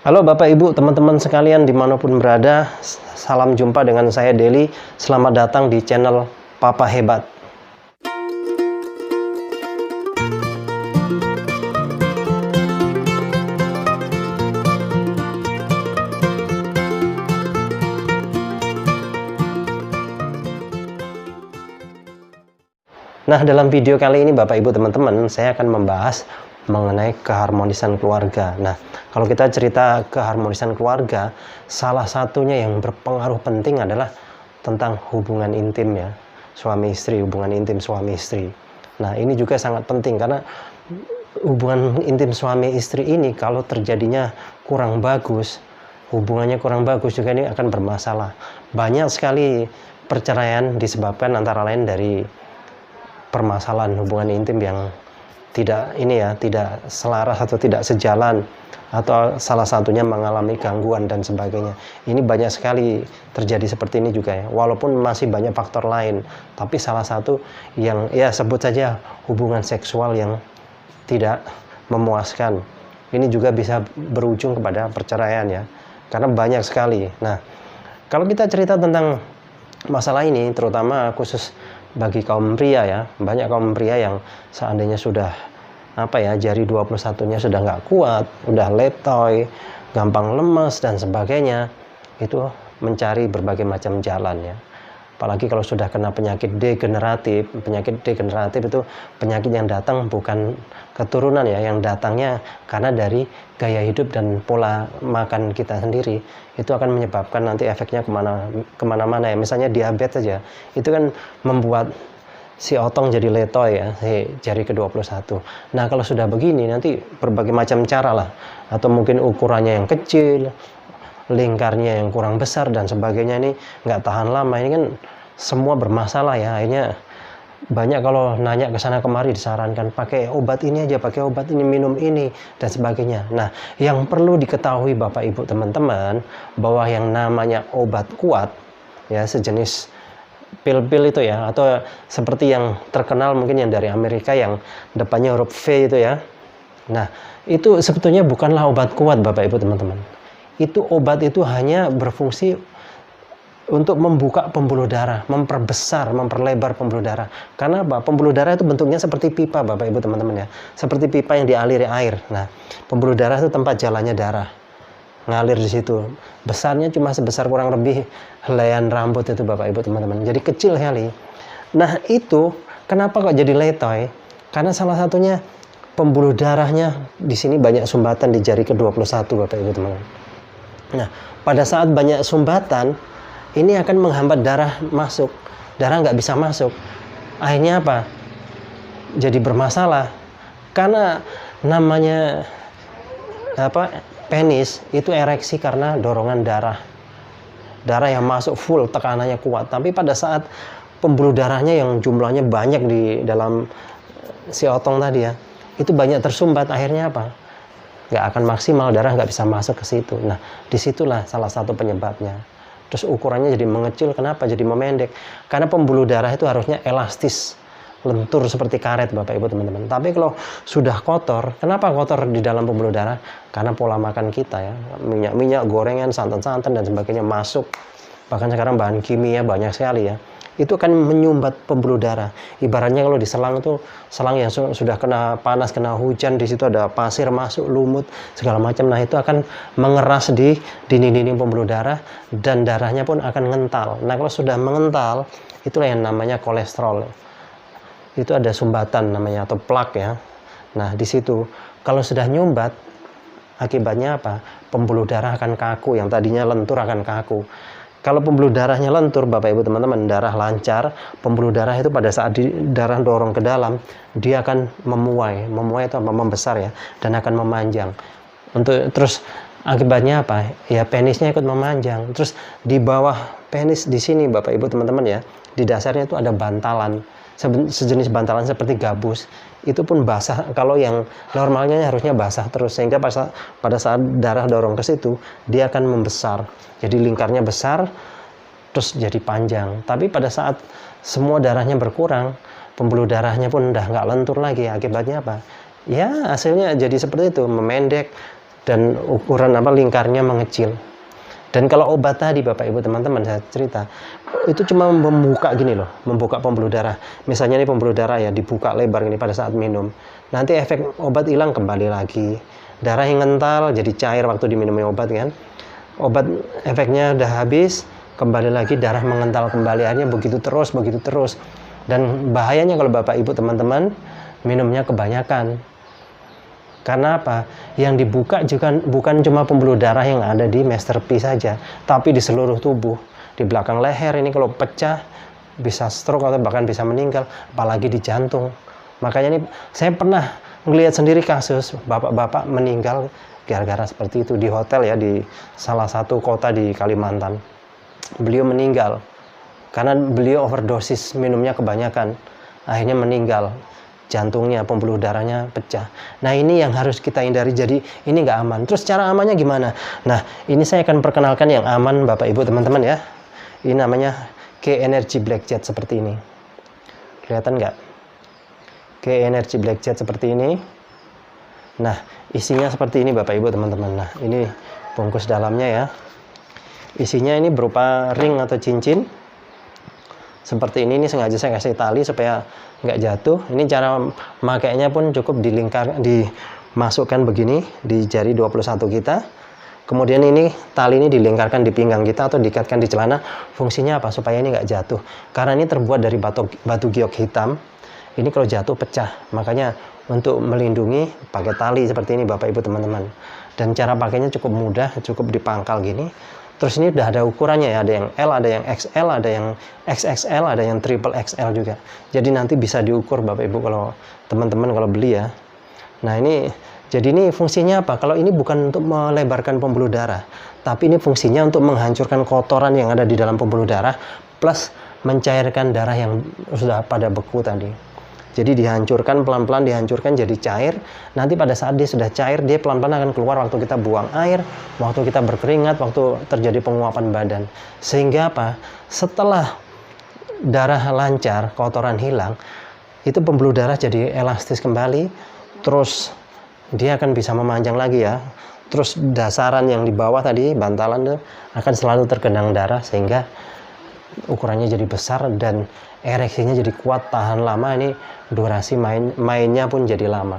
Halo Bapak Ibu, teman-teman sekalian dimanapun berada, salam jumpa dengan saya Deli. Selamat datang di channel Papa Hebat. Nah, dalam video kali ini Bapak Ibu teman-teman, saya akan membahas mengenai keharmonisan keluarga. Nah, kalau kita cerita keharmonisan keluarga, salah satunya yang berpengaruh penting adalah tentang hubungan intim ya, suami istri, hubungan intim suami istri. Nah, ini juga sangat penting karena hubungan intim suami istri ini kalau terjadinya kurang bagus, hubungannya kurang bagus juga ini akan bermasalah. Banyak sekali perceraian disebabkan antara lain dari permasalahan hubungan intim yang tidak selaras atau tidak sejalan, atau salah satunya mengalami gangguan dan sebagainya. Ini banyak sekali terjadi seperti ini juga ya, walaupun masih banyak faktor lain, tapi salah satu yang ya sebut saja hubungan seksual yang tidak memuaskan, ini juga bisa berujung kepada perceraian ya, karena banyak sekali. Nah, kalau kita cerita tentang masalah ini, terutama khusus bagi kaum pria ya, banyak kaum pria yang seandainya sudah jari 21-nya sudah nggak kuat, udah letoy, gampang lemes dan sebagainya, itu mencari berbagai macam jalan ya. Apalagi kalau sudah kena penyakit degeneratif itu penyakit yang datang bukan keturunan ya, yang datangnya karena dari gaya hidup dan pola makan kita sendiri. Itu akan menyebabkan nanti efeknya kemana-mana ya. Misalnya diabetes saja, itu kan membuat si otong jadi letoy ya, si jari ke-21. Nah, kalau sudah begini nanti berbagai macam cara lah, atau mungkin ukurannya yang kecil, lingkarnya yang kurang besar dan sebagainya, ini nggak tahan lama. Ini kan semua bermasalah ya. Akhirnya banyak kalau nanya ke sana kemari disarankan pakai obat ini aja, pakai obat ini, minum ini dan sebagainya. Nah, yang perlu diketahui Bapak Ibu teman-teman, bahwa yang namanya obat kuat ya, sejenis pil-pil itu ya, atau seperti yang terkenal mungkin yang dari Amerika yang depannya huruf V itu ya. Nah, itu sebetulnya bukanlah obat kuat Bapak Ibu teman-teman. Itu obat itu hanya berfungsi untuk membuka pembuluh darah, memperbesar, memperlebar pembuluh darah. Karena apa? Pembuluh darah itu bentuknya seperti pipa Bapak Ibu teman-teman ya. Seperti pipa yang dialiri air. Nah, pembuluh darah itu tempat jalannya darah. Ngalir di situ. Besarnya cuma sebesar kurang lebih helaian rambut itu Bapak Ibu teman-teman. Jadi kecil sekali. Nah, itu kenapa kok jadi letoy? Karena salah satunya pembuluh darahnya di sini banyak sumbatan di jari ke-21 Bapak Ibu teman-teman. Nah, pada saat banyak sumbatan, ini akan menghambat darah masuk. Darah nggak bisa masuk. Akhirnya apa? Jadi bermasalah. Karena namanya penis itu ereksi karena dorongan darah. Darah yang masuk full, tekanannya kuat. Tapi pada saat pembuluh darahnya yang jumlahnya banyak di dalam si otong tadi ya, itu banyak tersumbat. Akhirnya apa? Nggak akan maksimal, darah nggak bisa masuk ke situ. Nah, disitulah salah satu penyebabnya. Terus ukurannya jadi mengecil, kenapa? Jadi memendek. Karena pembuluh darah itu harusnya elastis, lentur seperti karet Bapak Ibu teman-teman. Tapi kalau sudah kotor, kenapa kotor di dalam pembuluh darah? Karena pola makan kita ya, minyak-minyak, gorengan, santan-santan dan sebagainya masuk. Bahkan sekarang bahan kimia banyak sekali ya. Itu akan menyumbat pembuluh darah. Ibaratnya kalau di selang itu, selang yang sudah kena panas, kena hujan, di situ ada pasir masuk, lumut, segala macam. Nah, itu akan mengeras di dinding-dinding pembuluh darah dan darahnya pun akan ngental. Nah, kalau sudah mengental, itulah yang namanya kolesterol. Itu ada sumbatan namanya, atau plak ya. Nah, di situ kalau sudah nyumbat, akibatnya apa? Pembuluh darah akan kaku, yang tadinya lentur akan kaku. Kalau pembuluh darahnya lentur Bapak Ibu teman-teman, darah lancar, pembuluh darah itu pada saat darah dorong ke dalam, dia akan memuai itu apa? Membesar ya, dan akan memanjang. Terus akibatnya apa? Ya penisnya ikut memanjang. Terus di bawah penis di sini Bapak Ibu teman-teman ya, di dasarnya itu ada bantalan, sejenis bantalan seperti gabus. Itu pun basah. Kalau yang normalnya harusnya basah terus, sehingga pada saat darah dorong ke situ, dia akan membesar. Jadi lingkarnya besar, terus jadi panjang. Tapi pada saat semua darahnya berkurang, pembuluh darahnya pun udah nggak lentur lagi. Akibatnya apa? Ya hasilnya jadi seperti itu, memendek, dan ukuran lingkarnya mengecil. Dan kalau obat tadi Bapak Ibu teman-teman, saya cerita itu cuma membuka gini loh, membuka pembuluh darah. Misalnya ini pembuluh darah ya, dibuka lebar ini pada saat minum. Nanti efek obat hilang, kembali lagi. Darah yang kental jadi cair waktu diminum obat kan. Obat efeknya udah habis, kembali lagi darah mengental kembali. Akhirnya begitu terus. Dan bahayanya kalau Bapak Ibu teman-teman minumnya kebanyakan. Karena apa? Yang dibuka juga bukan cuma pembuluh darah yang ada di Master P saja, tapi di seluruh tubuh. Di belakang leher ini kalau pecah bisa stroke atau bahkan bisa meninggal, apalagi di jantung. Makanya ini saya pernah melihat sendiri kasus bapak-bapak meninggal gara-gara seperti itu di hotel ya, di salah satu kota di Kalimantan. Beliau meninggal karena beliau overdosis, minumnya kebanyakan, akhirnya meninggal. Jantungnya, pembuluh darahnya pecah. Nah ini yang harus kita hindari, jadi ini nggak aman. Terus cara amannya gimana? Nah ini saya akan perkenalkan yang aman Bapak Ibu teman-teman ya. Ini namanya K-Energy Black Jet seperti ini. Kelihatan nggak? K-Energy Black Jet seperti ini. Nah isinya seperti ini Bapak Ibu teman-teman. Nah ini bungkus dalamnya ya. Isinya ini berupa ring atau cincin. Seperti ini sengaja saya kasih tali supaya nggak jatuh. Ini cara makainya pun cukup dimasukkan begini di jari 21 kita. Kemudian ini tali ini dilingkarkan di pinggang kita atau diikatkan di celana. Fungsinya apa? Supaya ini nggak jatuh. Karena ini terbuat dari batu giok hitam. Ini kalau jatuh pecah. Makanya untuk melindungi pakai tali seperti ini Bapak Ibu teman-teman. Dan cara pakainya cukup mudah, cukup dipangkal gini. Terus ini udah ada ukurannya ya, ada yang L, ada yang XL, ada yang XXL, ada yang triple XL juga. Jadi nanti bisa diukur Bapak Ibu kalau teman-teman kalau beli ya. Nah ini, jadi ini fungsinya apa? Kalau ini bukan untuk melebarkan pembuluh darah, tapi ini fungsinya untuk menghancurkan kotoran yang ada di dalam pembuluh darah, plus mencairkan darah yang sudah pada beku tadi. Jadi dihancurkan, pelan-pelan dihancurkan jadi cair. Nanti pada saat dia sudah cair, dia pelan-pelan akan keluar waktu kita buang air, waktu kita berkeringat, waktu terjadi penguapan badan. Sehingga apa? Setelah darah lancar, kotoran hilang, itu pembuluh darah jadi elastis kembali, terus dia akan bisa memanjang lagi ya. Terus dasaran yang di bawah tadi, bantalan tuh, akan selalu tergenang darah sehingga ukurannya jadi besar dan ereksinya jadi kuat, tahan lama. Ini durasi mainnya pun jadi lama.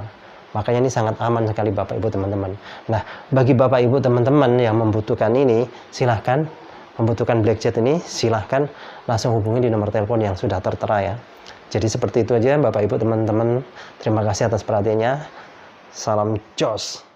Makanya ini sangat aman sekali Bapak Ibu teman-teman. Nah bagi Bapak Ibu teman-teman yang membutuhkan ini, silahkan membutuhkan Black Jet ini, silahkan langsung hubungi di nomor telepon yang sudah tertera ya. Jadi seperti itu aja Bapak Ibu teman-teman. Terima kasih atas perhatiannya. Salam jos.